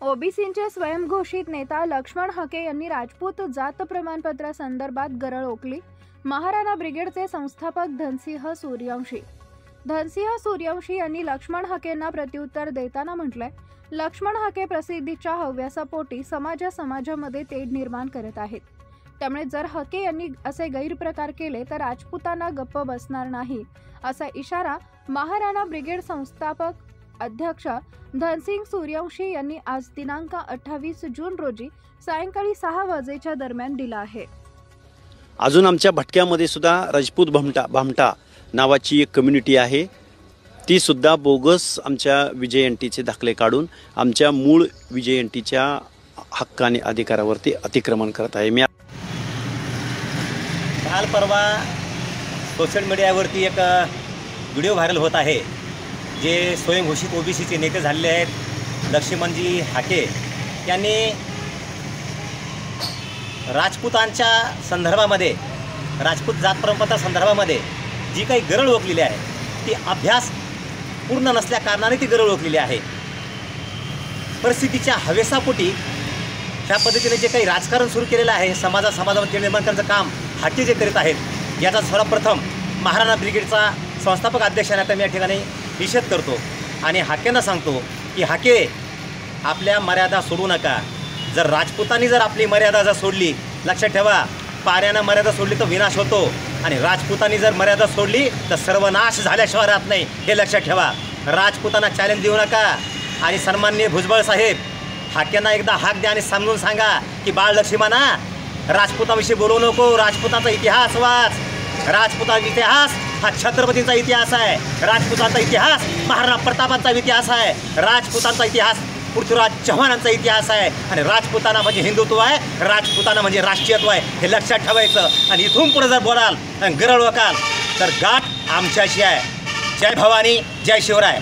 ओबीसींचे स्वयंघोषित नेता लक्ष्मण हाके यांनी राजपूत जात प्रमाणपत्रासंदर्भात गरळ ओकली। महाराणा ब्रिगेडचे संस्थापक धनसिंह सूर्यवंशी यांनी लक्ष्मण हाकेंना प्रत्युत्तर देताना म्हटलंय, लक्ष्मण हाके प्रसिद्धीच्या हव्यासापोटी समाजामध्ये तेढ निर्माण करत आहेत। त्यामुळे जर हाके यांनी असे गैरप्रकार केले तर राजपूतांना गप्प बसणार नाही, असा इशारा महाराणा ब्रिगेड संस्थापक अध्यक्ष धनसिंह सूर्यवंशी यांनी आज दिनांक 28 जून रोजी सायंकाळी 6 वाजेच्या दरम्यान दिला आहे। अजून आमच्या भटक्यामध्ये सुद्धा राजपूत भामटा नावाची एक कम्युनिटी आहे, ती सुद्धा बोगस आमच्या विजयंतीचे दाखले काढून आमच्या मूळ विजयंतीच्या हक्क आणि अधिकारावरती अतिक्रमण करत आहे। काल परवा सोशल मीडियावरती एक व्हिडिओ व्हायरल होत आहे, जे स्वयंघोषित ओबीसीचे नेते झालेले आहेत लक्ष्मणजी हाके यांनी राजपूतांच्या संदर्भामध्ये, राजपूत जात परंपरा संदर्भामध्ये जी काही गरळ ओकलेली आहे ती अभ्यास पूर्ण नसल्या कारणाने ती गरळ ओकलेली आहे। परिस्थितीच्या हवेसापोटी ह्या पद्धतीने जे काही राजकारण सुरू केलेलं आहे, समाजामध्ये तेढ निर्माण करण्याचं काम हाके जे करीत आहेत, याचा सर्वप्रथम महाराणा ब्रिगेडचा संस्थापक अध्यक्षांना आता मी या ठिकाणी निषेध करतो आणि हाकेंना सांगतो की हाके, आपल्या मर्यादा सोडू नका। जर राजपूतांनी जर आपली मर्यादा जर सोडली, लक्षात ठेवा, पाण्यानं मर्यादा सोडली तर विनाश होतो आणि राजपूतांनी जर मर्यादा सोडली तर सर्वनाश झाल्याशिवाय राहत नाही, हे लक्षात ठेवा। राजपूतांना चॅलेंज देऊ नका आणि सन्माननीय भुजबळ साहेब, हाकेंना एकदा हाक द्या आणि समजून सांगा की बाळ लक्ष्मणा, राजपूतांविषयी बोलू नको, राजपूतांचा इतिहास वाच। राजपूतांचा इतिहास हा छत्रपतींचा इतिहास आहे, राजपूतांचा इतिहास महाराणा प्रतापांचा इतिहास आहे, राजपूतांचा इतिहास पृथ्वीराज चव्हाणांचा इतिहास आहे आणि राजपूतांना म्हणजे हिंदुत्व आहे, राजपूतांना म्हणजे राष्ट्रीयत्व आहे, हे लक्षात ठेवायचं। आणि इथून पुढे जर बोलाल आणि गरळ ओकाल तर गाठ आमच्याशी आहे। जय भवानी, जय शिवराय।